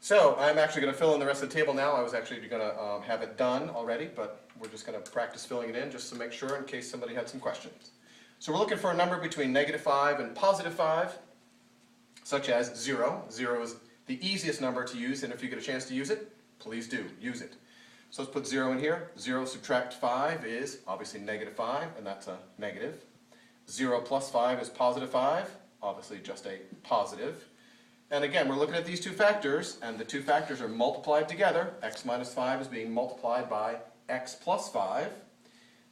So I'm actually going to fill in the rest of the table now. I was actually going to have it done already, but we're just going to practice filling it in just to make sure in case somebody had some questions. So we're looking for a number between -5 and +5, such as 0. 0 is the easiest number to use, and if you get a chance to use it, please do, use it. So let's put 0 in here. 0 subtract 5 is obviously -5, and that's a negative. 0 plus 5 is +5, obviously just a positive. And again, we're looking at these two factors, and the two factors are multiplied together. X minus 5 is being multiplied by x plus 5.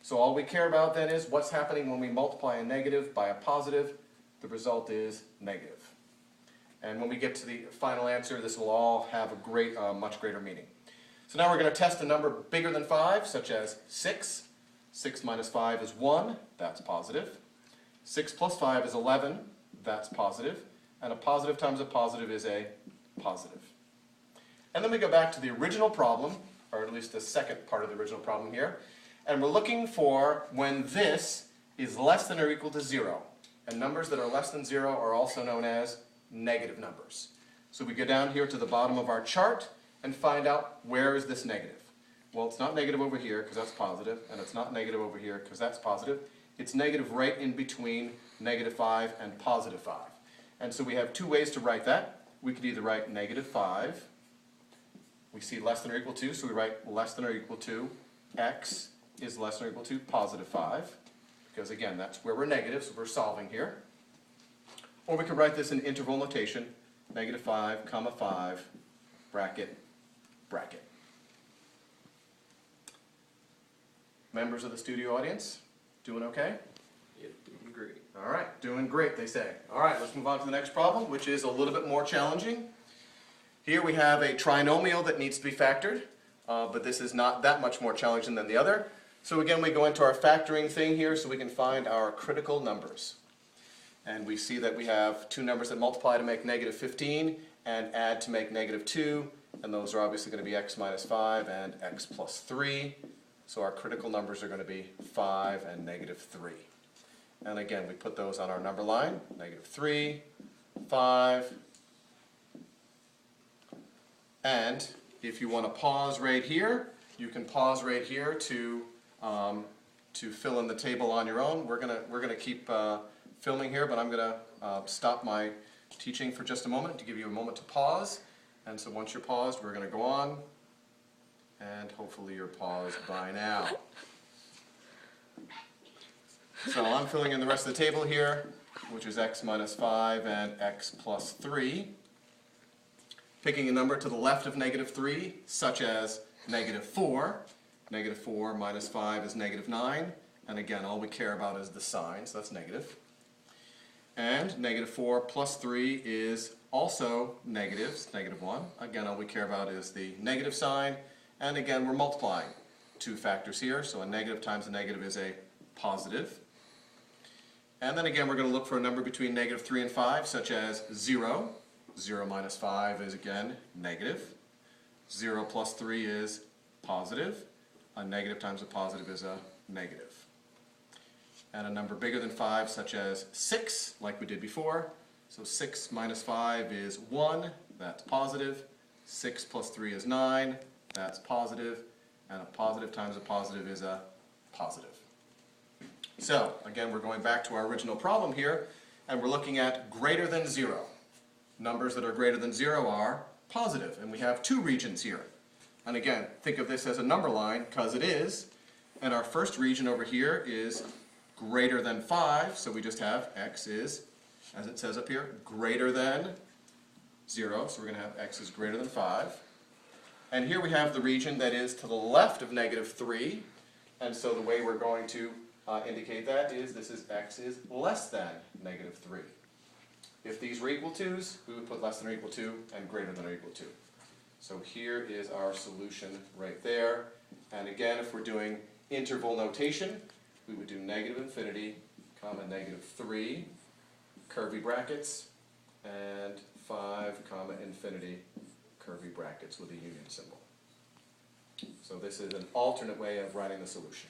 So all we care about then is what's happening when we multiply a negative by a positive. The result is negative. And when we get to the final answer, this will all have a much greater meaning. So now we're going to test a number bigger than 5, such as 6. 6 minus 5 is 1, that's positive. 6 plus 5 is 11, that's positive. And a positive times a positive is a positive. And then we go back to the original problem, or at least the second part of the original problem here, and we're looking for when this is less than or equal to 0. And numbers that are less than 0 are also known as negative numbers. So we go down here to the bottom of our chart and find out where is this negative. Well, it's not negative over here because that's positive, and it's not negative over here because that's positive. It's negative right in between -5 and +5. And so we have two ways to write that. We could either write -5. We see less than or equal to, so we write less than or equal to x is less than or equal to +5. Because again, that's where we're negative, so we're solving here. Or we could write this in interval notation, -5, comma 5, bracket, bracket. Members of the studio audience, doing okay? Yep, doing great. All right, doing great, they say. All right, let's move on to the next problem, which is a little bit more challenging. Here we have a trinomial that needs to be factored, but this is not that much more challenging than the other. So again, we go into our factoring thing here so we can find our critical numbers. And we see that we have two numbers that multiply to make -15 and add to make -2, and those are obviously going to be x minus 5 and x plus 3. So our critical numbers are going to be 5 and -3. And again, we put those on our number line, -3, 5, and if you want to pause right here, you can pause right here to fill in the table on your own. We're gonna keep filming here, but I'm gonna stop my teaching for just a moment to give you a moment to pause. And so once you're paused, we're gonna go on, and hopefully you're paused by now. So I'm filling in the rest of the table here, which is x minus 5 and x plus 3. Picking a number to the left of -3, such as -4. -4 minus 5 is -9. And again, all we care about is the sign, so that's negative. And -4 plus 3 is also negative, it's -1. Again, all we care about is the negative sign. And again, we're multiplying two factors here, so a negative times a negative is a positive. And then again, we're going to look for a number between -3 and 5, such as 0. 0 minus 5 is again negative. 0 plus 3 is positive. A negative times a positive is a negative. And a number bigger than 5, such as 6, like we did before. So 6 minus 5 is 1, that's positive. 6 plus 3 is 9, that's positive. And a positive times a positive is a positive. So, again, we're going back to our original problem here, and we're looking at greater than 0. Numbers that are greater than 0 are positive, and we have two regions here. And again, think of this as a number line, because it is. And our first region over here is greater than 5, so we just have x is, as it says up here, greater than 0, so we're going to have x is greater than 5. And here we have the region that is to the left of -3, and so the way we're going to indicate that is this is x is less than -3. If these were equal to's, we would put less than or equal to and greater than or equal to. So here is our solution right there. And again, if we're doing interval notation, we would do -∞, comma -3, curvy brackets, and 5, comma infinity, curvy brackets with a union symbol. So this is an alternate way of writing the solution.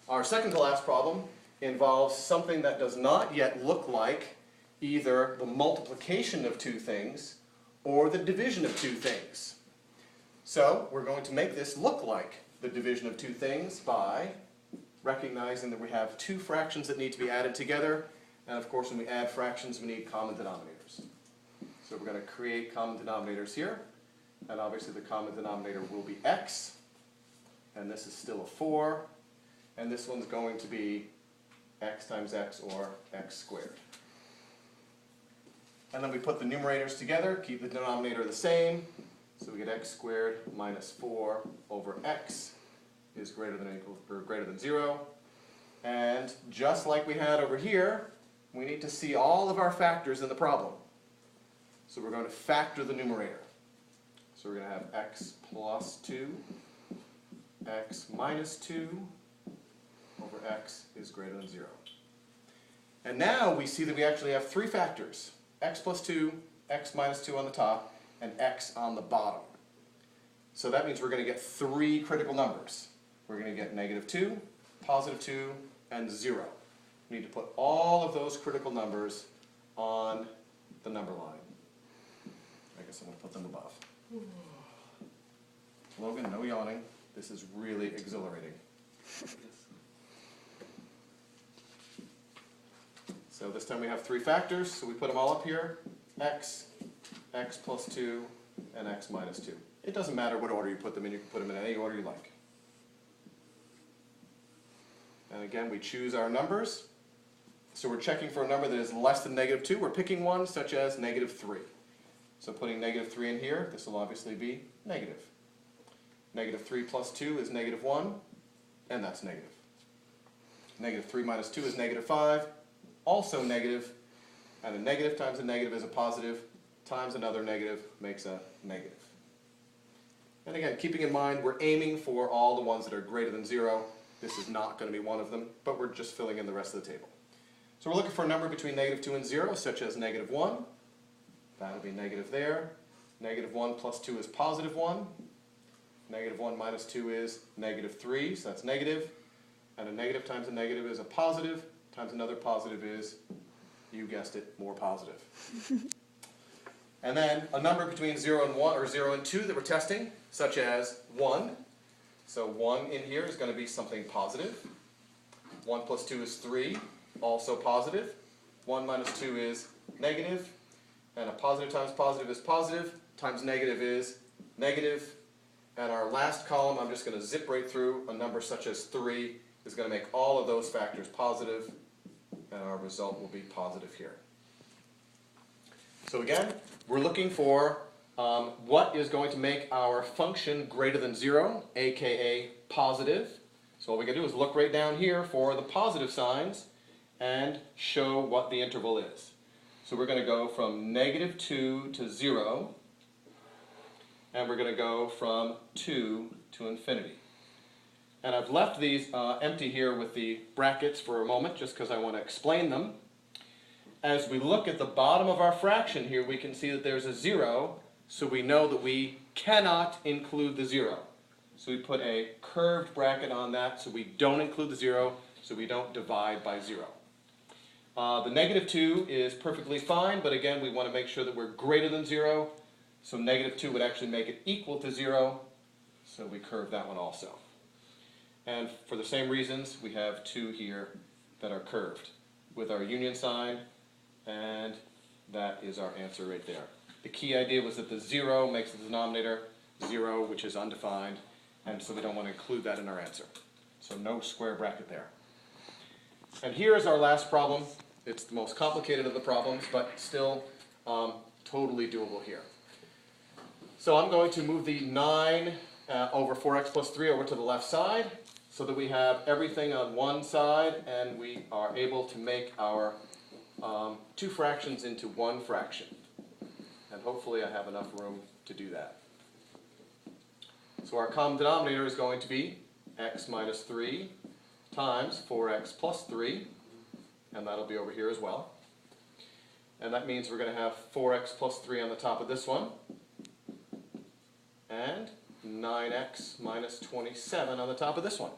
Our second to last problem involves something that does not yet look like either the multiplication of two things or the division of two things. So we're going to make this look like the division of two things by recognizing that we have two fractions that need to be added together, and of course when we add fractions we need common denominators. So we're going to create common denominators here, and obviously the common denominator will be x, and this is still a 4, and this one's going to be x times x, or x squared. And then we put the numerators together, keep the denominator the same, so we get x squared minus 4 over x is greater than or equal or greater than 0. And just like we had over here, we need to see all of our factors in the problem. So we're going to factor the numerator. So we're going to have x plus 2, x minus 2 over x is greater than 0. And now we see that we actually have three factors: x plus 2, x minus 2 on the top, and x on the bottom. So that means we're going to get three critical numbers. We're going to get negative 2, positive 2, and 0. We need to put all of those critical numbers on the number line. I guess I'm going to put them above. Logan, no yawning. This is really exhilarating. So this time we have three factors, so we put them all up here: x, x plus 2, and x minus 2. It doesn't matter what order you put them in. You can put them in any order you like. And again, we choose our numbers. So we're checking for a number that is less than negative 2. We're picking one such as negative 3. So putting negative 3 in here, this will obviously be negative. Negative 3 plus 2 is negative 1, and that's negative. Negative 3 minus 2 is negative 5, also negative, and a negative times a negative is a positive, times another negative makes a negative. And again, keeping in mind, we're aiming for all the ones that are greater than 0. This is not going to be one of them, but we're just filling in the rest of the table. So we're looking for a number between negative 2 and 0, such as negative 1. That'll be negative there. Negative 1 plus 2 is positive 1. Negative 1 minus 2 is negative 3, so that's negative. And a negative times a negative is a positive, times another positive is, you guessed it, more positive. And then a number between 0 and 1, or 0 and 2 that we're testing, such as 1. So 1 in here is going to be something positive. 1 plus 2 is 3, also positive. 1 minus 2 is negative. And a positive times positive is positive, times negative is negative. And our last column, I'm just going to zip right through. A number such as 3 is going to make all of those factors positive, and our result will be positive here. So again, we're looking for what is going to make our function greater than 0, aka positive. So what we can do is look right down here for the positive signs and show what the interval is. So we're going to go from negative 2 to 0, and we're going to go from 2 to infinity. And I've left these empty here with the brackets for a moment, just because I want to explain them. As we look at the bottom of our fraction here, we can see that there's a 0, so we know that we cannot include the 0. So we put a curved bracket on that, so we don't include the 0, so we don't divide by 0. The negative 2 is perfectly fine, but again, we want to make sure that we're greater than 0. So negative 2 would actually make it equal to 0, so we curve that one also. And for the same reasons, we have 2 here that are curved with our union sign, and that is our answer right there. The key idea was that the 0 makes the denominator 0, which is undefined, and so we don't want to include that in our answer. So no square bracket there. And here is our last problem. It's the most complicated of the problems, but still totally doable here. So I'm going to move the 9 over 4x plus 3 over to the left side so that we have everything on one side and we are able to make our two fractions into one fraction. And hopefully I have enough room to do that. So our common denominator is going to be x minus 3 times 4x plus 3, and that'll be over here as well. And that means we're going to have 4x plus 3 on the top of this one, and 9x minus 27 on the top of this one.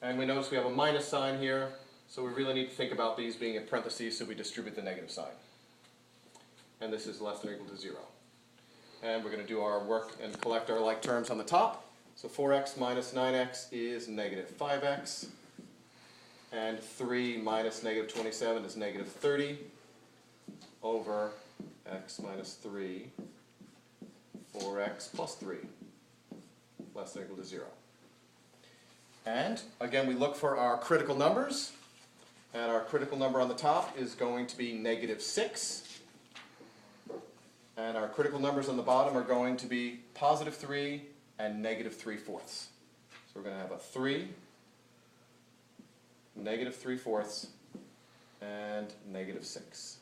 And we notice we have a minus sign here, so we really need to think about these being in parentheses so we distribute the negative sign. and this is less than or equal to 0. And we're going to do our work and collect our like terms on the top. So 4x minus 9x is negative 5x, and 3 minus negative 27 is negative 30 over x minus 3, 4x plus 3, less than or equal to 0. And again, we look for our critical numbers, and our critical number on the top is going to be negative 6. And our critical numbers on the bottom are going to be positive 3 and negative 3/4. So we're going to have a 3, negative 3/4, and negative 6.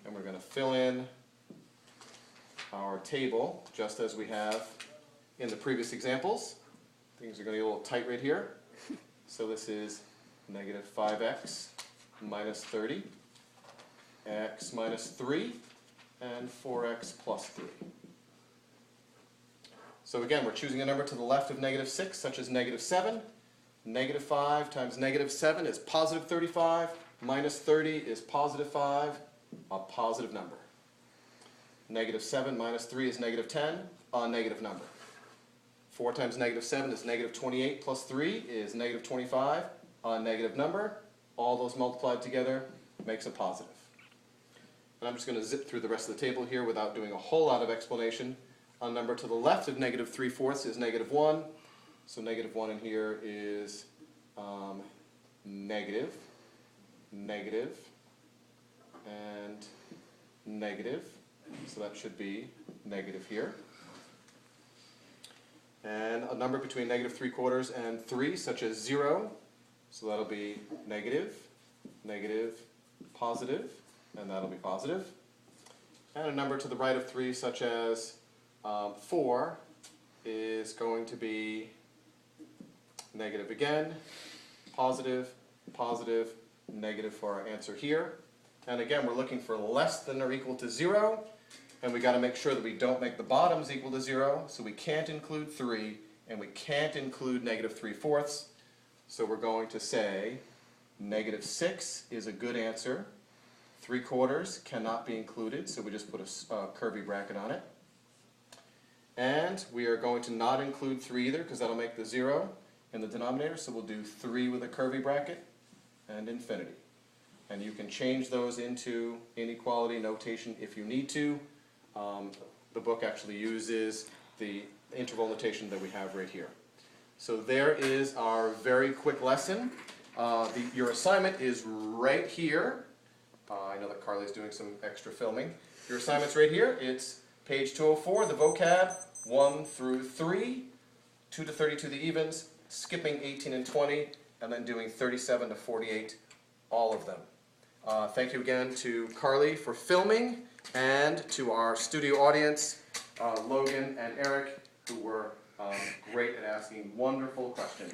And we're going to fill in our table just as we have in the previous examples. Things are going to get a little tight right here. So this is negative 5x minus 30. X minus 3, and 4x plus 3. So again, we're choosing a number to the left of negative 6, such as negative 7. Negative 5 times negative 7 is positive 35. Minus 30 is positive 5, a positive number. Negative 7 minus 3 is negative 10, a negative number. 4 times negative 7 is negative 28 plus 3 is negative 25, a negative number. All those multiplied together makes a positive. And I'm just going to zip through the rest of the table here without doing a whole lot of explanation. A number to the left of negative 3/4 is negative 1. So negative 1 in here is negative, negative, and negative. So that should be negative here. And a number between negative 3/4 and 3, such as 0. So that'll be negative, negative, positive, and that'll be positive. And a number to the right of 3, such as 4, is going to be negative again, positive, positive, negative for our answer here. And again, we're looking for less than or equal to 0, and we got to make sure that we don't make the bottoms equal to 0, so we can't include 3, and we can't include negative 3/4. So we're going to say negative 6 is a good answer. 3/4 cannot be included, so we just put a curvy bracket on it. And we are going to not include 3 either, because that'll make the 0 in the denominator, so we'll do 3 with a curvy bracket and infinity. And you can change those into inequality notation if you need to. The book actually uses the interval notation that we have right here. So there is our very quick lesson. Your assignment is right here. I know that Carly's doing some extra filming. Your assignment's right here. It's page 204, the vocab, 1 through 3, 2 to 32, the evens, skipping 18 and 20, and then doing 37 to 48, all of them. Thank you again to Carly for filming, and to our studio audience, Logan and Eric, who were great at asking wonderful questions.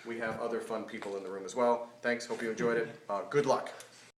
We have other fun people in the room as well. Thanks, hope you enjoyed it. Good luck.